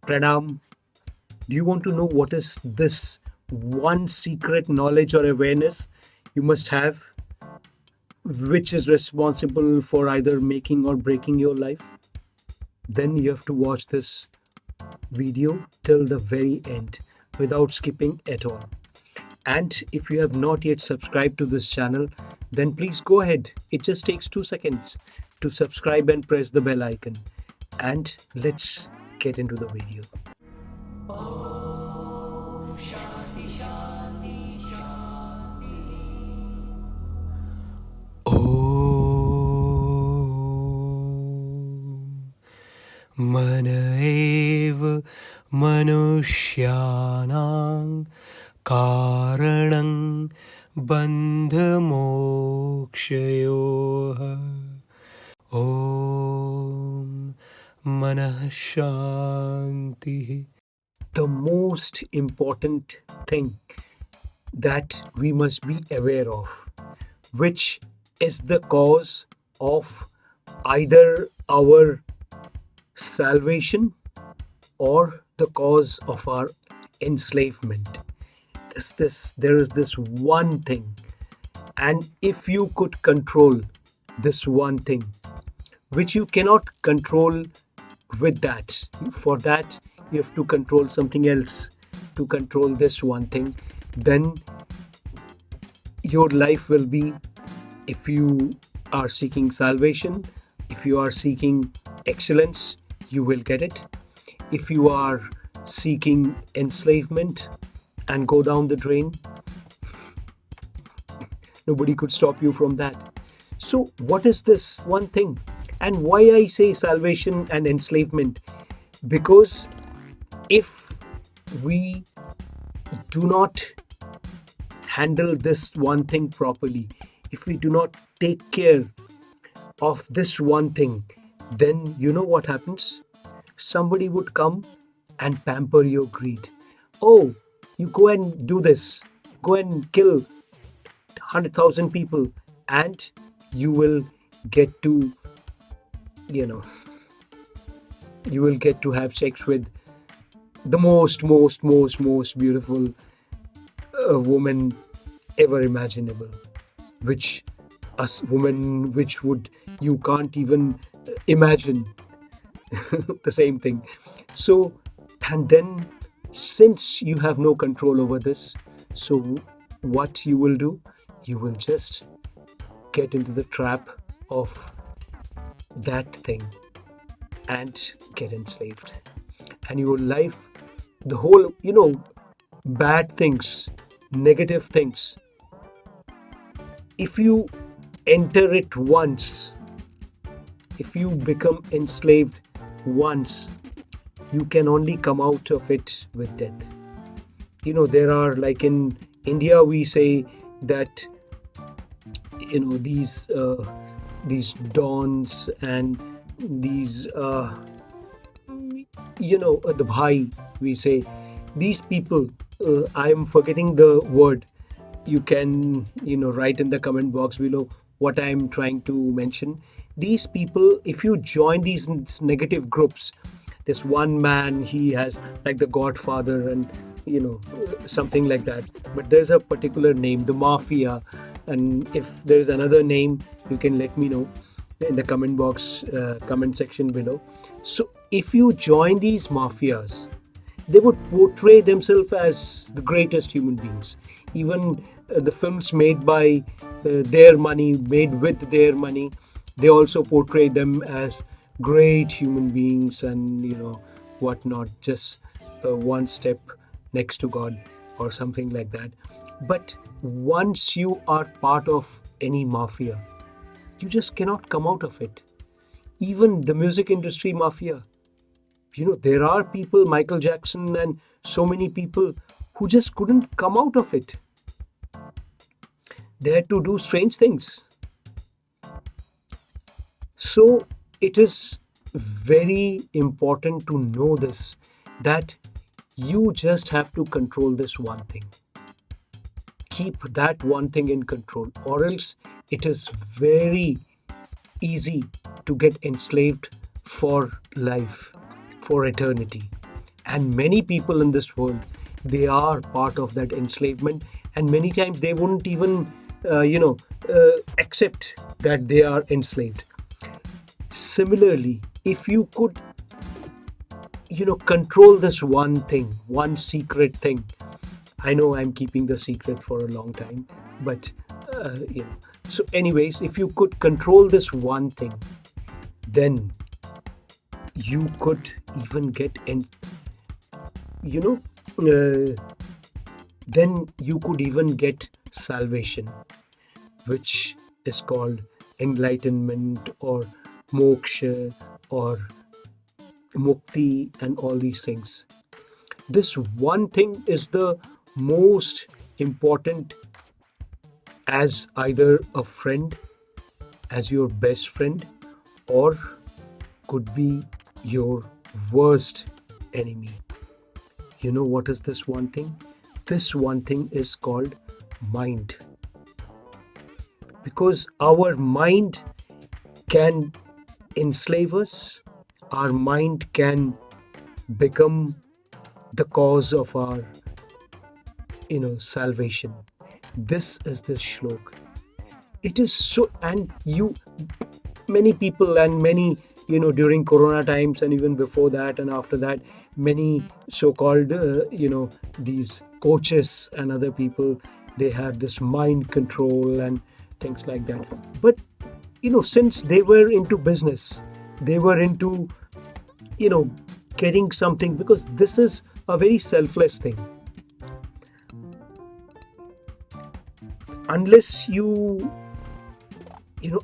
Pranam, do you want to know what is this one secret knowledge or awareness you must have, which is responsible for either making or breaking your life? Then you have to watch this video till the very end without skipping at all. And if you have not yet subscribed to this channel, then please go ahead. It just takes 2 seconds to subscribe and press the bell icon. And let's get into the video. मन एव मनुष्याणां कारणं बन्धमोक्षयोः ॐ मनः शान्तिः. The most important thing that we must be aware of, which is the cause of either our salvation or the cause of our enslavement. There is this one thing, and if you could control this one thing, which you cannot control with that, for that you have to control something else to control this one thing, then your life will be, if you are seeking salvation, if you are seeking excellence, you will get it. If you are seeking enslavement and go down the drain, nobody could stop you from that. So, what is this one thing? And why I say salvation and enslavement? Because if we do not handle this one thing properly, if we do not take care of this one thing, then you know what happens? Somebody would come and pamper your greed. Oh, you go and do this, go and kill 100,000 people, and you will get to, you know, you will get to have sex with the most beautiful woman ever imaginable, which woman which would, you can't even imagine the same thing. So, and then since you have no control over this, so what you will do, you will just get into the trap of that thing and get enslaved, and your life, the whole, bad things, negative things, if you enter it once, if you become enslaved once, you can only come out of it with death. There are, like in India, we say that these dons and these the bhai, we say, these people, I am forgetting the word. You can write in the comment box below what I am trying to mention. These people, if you join these negative groups, this one man, he has like the Godfather and something like that, but there's a particular name, the mafia, and if there's another name, you can let me know in the comment box, comment section below. So if you join these mafias, they would portray themselves as the greatest human beings. Even the films made by their money, made with their money, they also portray them as great human beings and whatnot, just one step next to God or something like that. But once you are part of any mafia, you just cannot come out of it. Even the music industry mafia, there are people, Michael Jackson and so many people, who just couldn't come out of it. They had to do strange things. So it is very important to know this, that you just have to control this one thing. Keep that one thing in control, or else it is very easy to get enslaved for life, for eternity. And many people in this world, they are part of that enslavement, and many times they wouldn't even accept that they are enslaved. Similarly, if you could control this one thing, one secret thing. I know I'm keeping the secret for a long time, but so anyways, if you could control this one thing, then you could even get in you know uh, then you could even get salvation, which is called enlightenment or moksha or mukti and all these things. This one thing is the most important, as either a friend, as your best friend, or could be your worst enemy. You know what is this one thing? This one thing is called mind. Because our mind can enslave us, our mind can become the cause of our salvation. This is the shlok. It is so, and you, many people, and many, during corona times and even before that and after that, many so-called these coaches and other people, they have this mind control and things like that. But since they were into business, they were into you know getting something, because this is a very selfless thing. Unless you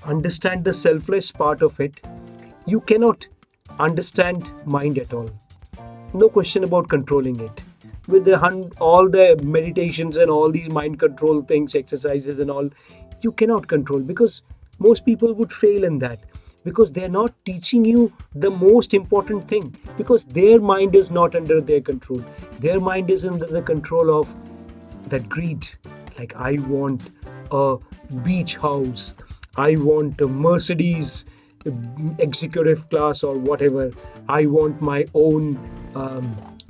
understand the selfless part of it, you cannot understand mind at all. No question about controlling it. With all the meditations and all these mind control things, exercises and all, you cannot control, because most people would fail in that, because they're not teaching you the most important thing, because their mind is not under their control. Their mind is under the control of that greed. Like, I want a beach house, I want a Mercedes executive class or whatever, I want my own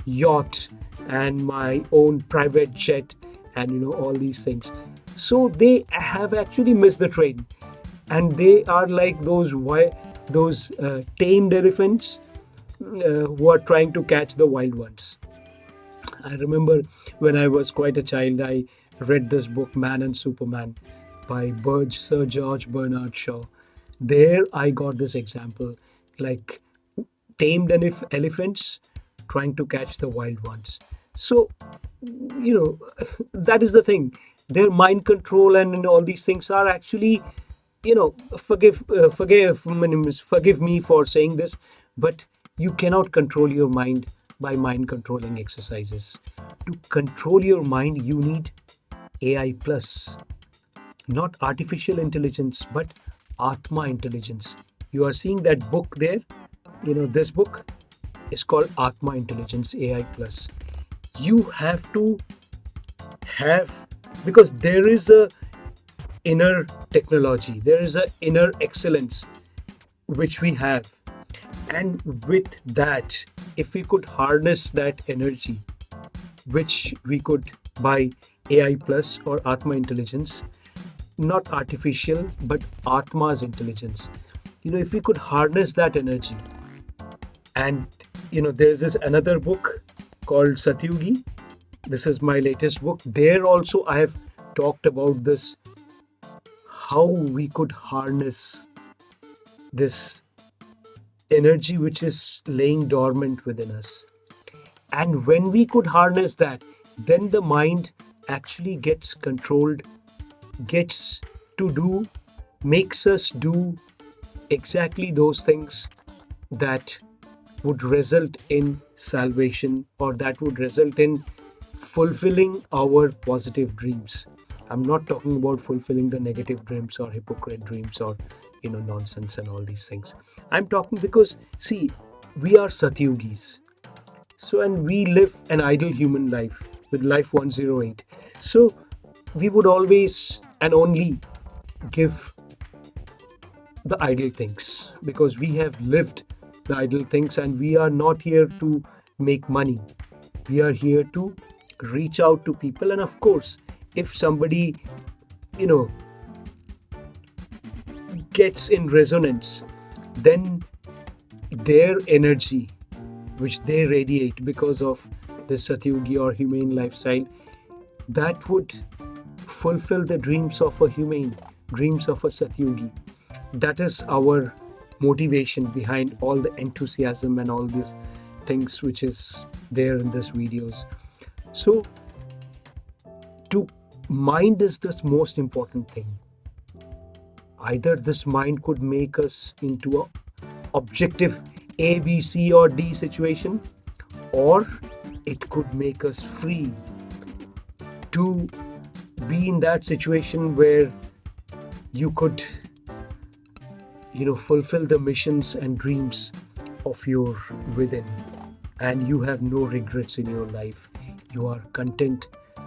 yacht and my own private jet, and all these things. So they have actually missed the train, and they are like those tamed elephants who are trying to catch the wild ones. I remember when I was quite a child, I read this book, Man and Superman, by Sir George Bernard Shaw. There I got this example, like tamed elephants trying to catch the wild ones. So, that is the thing. Their mind control and all these things are actually, forgive me for saying this, but you cannot control your mind by mind controlling exercises. To control your mind, you need AI plus, not artificial intelligence, but Atma intelligence. You are seeing that book there. This book is called Atma Intelligence AI Plus. You have to have, because there is a inner technology, there is a inner excellence which we have, and with that, if we could harness that energy, which we could by AI plus or Atma intelligence, not artificial but Atma's intelligence. If we could harness that energy, and there's this another book called Satyugi. This is my latest book. There also I have talked about this, how we could harness this energy which is laying dormant within us. And when we could harness that, then the mind actually gets controlled, gets to do, makes us do exactly those things that would result in salvation, or that would result in fulfilling our positive dreams. I'm not talking about fulfilling the negative dreams or hypocrite dreams or nonsense and all these things. I'm talking because, see, we are Satyugis. So, and we live an ideal human life with life 108. So, we would always and only give the ideal things, because we have lived the ideal things, and we are not here to make money. We are here to reach out to people, and of course, if somebody, you know, gets in resonance, then their energy, which they radiate because of the Satyugi or humane lifestyle, that would fulfill the dreams of a humane, dreams of a Satyugi. That is our motivation behind all the enthusiasm and all these things which is there in these videos. So, to mind is the most important thing. Either this mind could make us into a objective A, B, C, or D situation, or it could make us free to be in that situation where you could, fulfill the missions and dreams of your within, and you have no regrets in your life. You are content,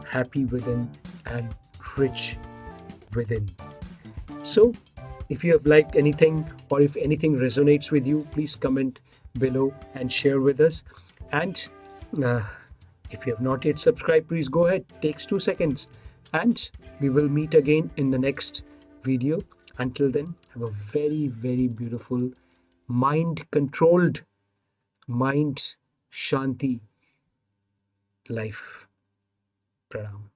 happy within, and rich within. So, if you have liked anything or if anything resonates with you, please comment below and share with us. And uh, if you have not yet subscribed, please go ahead. Takes 2 seconds. And we will meet again in the next video. Until then, have a very, very beautiful, mind controlled, mind shanti life. Pranam.